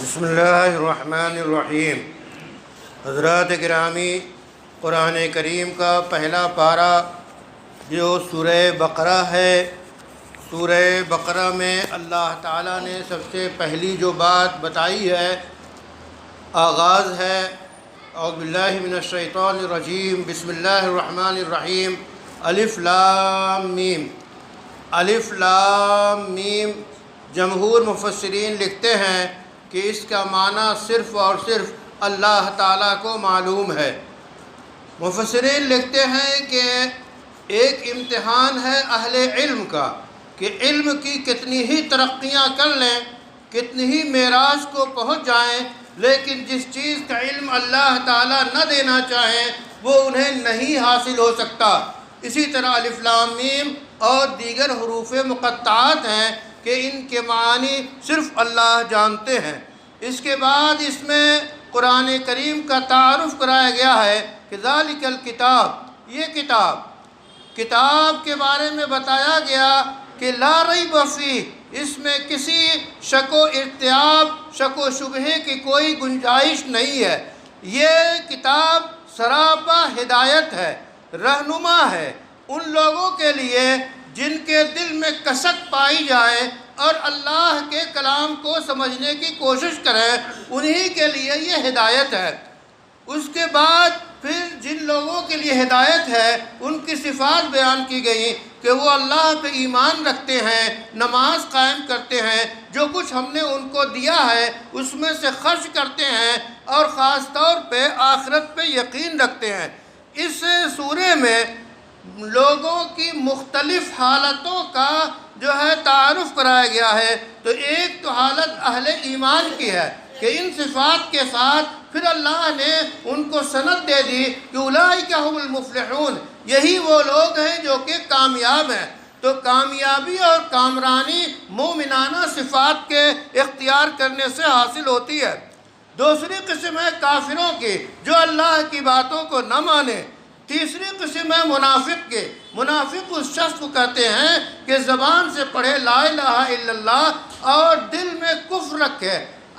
بسم اللہ الرحمن الرحیم۔ حضرات گرامی، قرآن کریم کا پہلا پارہ جو سورہ بقرہ ہے، سورہ بقرہ میں اللہ تعالیٰ نے سب سے پہلی جو بات بتائی ہے، آغاز ہے اعوذ باللہ من الشیطان الرجیم، بسم اللہ الرحمن الرحیم، الف لام میم۔ الف لام میم جمہور مفسرین لکھتے ہیں کہ اس کا معنی صرف اور صرف اللہ تعالیٰ کو معلوم ہے۔ مفسرین لکھتے ہیں کہ ایک امتحان ہے اہل علم کا کہ علم کی کتنی ہی ترقیاں کر لیں، کتنی ہی معراج کو پہنچ جائیں، لیکن جس چیز کا علم اللہ تعالیٰ نہ دینا چاہیں وہ انہیں نہیں حاصل ہو سکتا۔ اسی طرح الف لام میم اور دیگر حروف مقطعات ہیں کہ ان کے معنی صرف اللہ جانتے ہیں۔ اس کے بعد اس میں قرآن کریم کا تعارف کرایا گیا ہے کہ ذالک الکتاب، یہ کتاب کے بارے میں بتایا گیا کہ لا ریب فیہ، اس میں کسی شک و ارتیاب، شک و شبہے کی کوئی گنجائش نہیں ہے۔ یہ کتاب سراپا ہدایت ہے، رہنما ہے ان لوگوں کے لیے جن کے دل میں کسک پائی جائے اور اللہ کے کلام کو سمجھنے کی کوشش کریں، انہی کے لیے یہ ہدایت ہے۔ اس کے بعد پھر جن لوگوں کے لیے ہدایت ہے ان کی صفات بیان کی گئی کہ وہ اللہ پہ ایمان رکھتے ہیں، نماز قائم کرتے ہیں، جو کچھ ہم نے ان کو دیا ہے اس میں سے خرچ کرتے ہیں، اور خاص طور پہ آخرت پہ یقین رکھتے ہیں۔ اس سورے میں لوگوں کی مختلف حالتوں کا جو ہے تعارف کرایا گیا ہے۔ تو ایک تو حالت اہل ایمان کی ہے کہ ان صفات کے ساتھ پھر اللہ نے ان کو سند دے دی کہ اولئک ھم المفلحون، یہی وہ لوگ ہیں جو کہ کامیاب ہیں۔ تو کامیابی اور کامرانی مومنانہ صفات کے اختیار کرنے سے حاصل ہوتی ہے۔ دوسری قسم ہے کافروں کی جو اللہ کی باتوں کو نہ مانے۔ تیسری قسم ہے منافق کے۔ منافق اس شخص کو کہتے ہیں کہ زبان سے پڑھے لا الہ الا اللہ اور دل میں کفر رکھے۔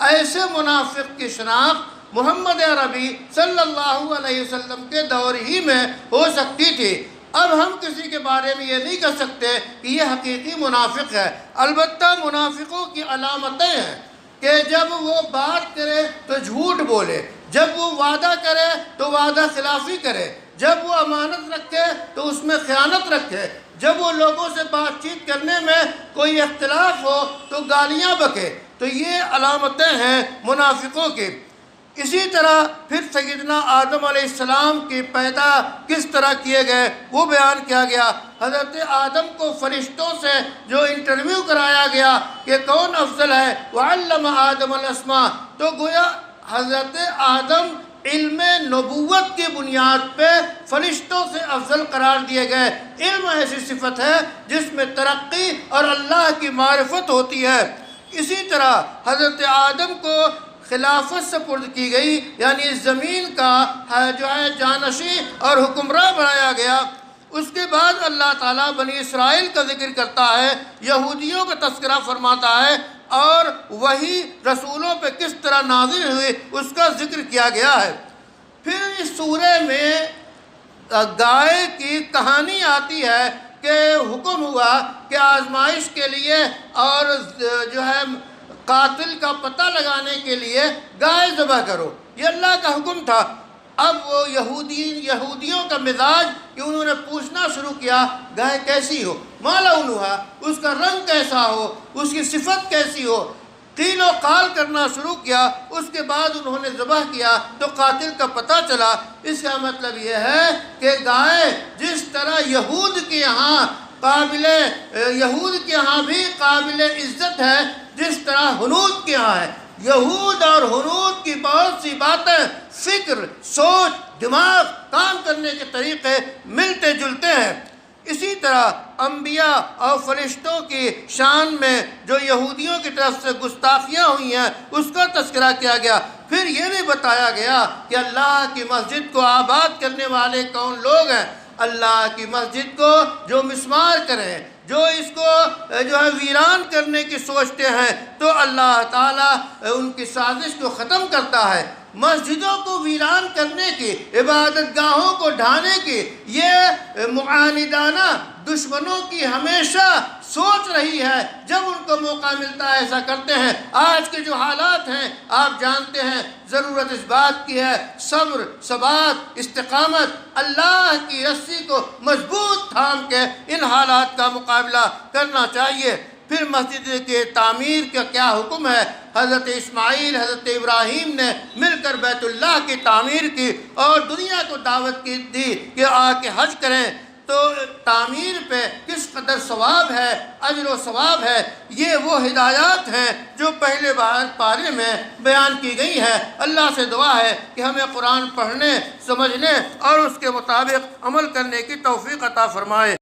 ایسے منافق کی شناخت محمد عربی صلی اللہ علیہ وسلم کے دور ہی میں ہو سکتی تھی۔ اب ہم کسی کے بارے میں یہ نہیں کہہ سکتے کہ یہ حقیقی منافق ہے۔ البتہ منافقوں کی علامتیں ہیں کہ جب وہ بات کرے تو جھوٹ بولے، جب وہ وعدہ کرے تو وعدہ خلافی کرے، جب وہ امانت رکھے تو اس میں خیانت رکھے، جب وہ لوگوں سے بات چیت کرنے میں کوئی اختلاف ہو تو گالیاں بکے۔ تو یہ علامتیں ہیں منافقوں کی۔ اسی طرح پھر سیدنا آدم علیہ السلام کی پیدا کس طرح کیے گئے وہ بیان کیا گیا۔ حضرت آدم کو فرشتوں سے جو انٹرویو کرایا گیا کہ کون افضل ہے، وعلم آدم الاسماء، تو گویا حضرت آدم علم نبوت کی بنیاد پہ فرشتوں سے افضل قرار دیے گئے۔ علم ایسی صفت ہے جس میں ترقی اور اللہ کی معرفت ہوتی ہے۔ اسی طرح حضرت آدم کو خلافت سپرد کی گئی، یعنی اس زمین کا جو ہے جانشین اور حکمراں بنایا گیا۔ اس کے بعد اللہ تعالیٰ بنی اسرائیل کا ذکر کرتا ہے، یہودیوں کا تذکرہ فرماتا ہے، اور وہی رسولوں پہ کس طرح نازل ہوئی اس کا ذکر کیا گیا ہے۔ پھر اس سورے میں گائے کی کہانی آتی ہے کہ حکم ہوا کہ آزمائش کے لیے اور جو ہے قاتل کا پتہ لگانے کے لیے گائے ذبح کرو، یہ اللہ کا حکم تھا۔ اب وہ یہودیوں کا مزاج کہ انہوں نے پوچھنا شروع کیا گائے کیسی ہو، ما لونھا، اس کا رنگ کیسا ہو، اس کی صفت کیسی ہو، قیل و قال کرنا شروع کیا۔ اس کے بعد انہوں نے ذبح کیا تو قاتل کا پتہ چلا۔ اس کا مطلب یہ ہے کہ گائے جس طرح یہود کے یہاں بھی قابل عزت ہے، جس طرح ہنود کے یہاں ہے۔ یہود اور ہنود کی بہت سی باتیں، فکر، سوچ، دماغ، کام کرنے کے طریقے ملتے جلتے ہیں۔ اسی طرح انبیاء اور فرشتوں کی شان میں جو یہودیوں کی طرف سے گستاخیاں ہوئی ہیں اس کا تذکرہ کیا گیا۔ پھر یہ بھی بتایا گیا کہ اللہ کی مسجد کو آباد کرنے والے کون لوگ ہیں۔ اللہ کی مسجد کو جو مسمار کریں، جو اس کو جو ہے ویران کرنے کی سوچتے ہیں تو اللہ تعالیٰ ان کی سازش کو ختم کرتا ہے۔ مسجدوں کو ویران کرنے کی، عبادت گاہوں کو ڈھانے کی یہ معاندانہ دشمنوں کی ہمیشہ سوچ رہی ہے۔ جب ان کو موقع ملتا ہے ایسا کرتے ہیں۔ آج کے جو حالات ہیں آپ جانتے ہیں، ضرورت اس بات کی ہے صبر، ثبات، استقامت، اللہ کی رسی کو مضبوط تھام کے ان حالات کا مقابلہ کرنا چاہیے۔ پھر مسجد کے تعمیر کا کیا حکم ہے؟ حضرت اسماعیل، حضرت ابراہیم نے مل کر بیت اللہ کی تعمیر کی اور دنیا کو دعوت کی دی کہ آ کے حج کریں۔ تو تعمیر پہ کس قدر ثواب ہے، اجر و ثواب ہے، یہ وہ ہدایات ہیں جو پہلے پارے میں بیان کی گئی ہے۔ اللہ سے دعا ہے کہ ہمیں قرآن پڑھنے، سمجھنے اور اس کے مطابق عمل کرنے کی توفیق عطا فرمائے۔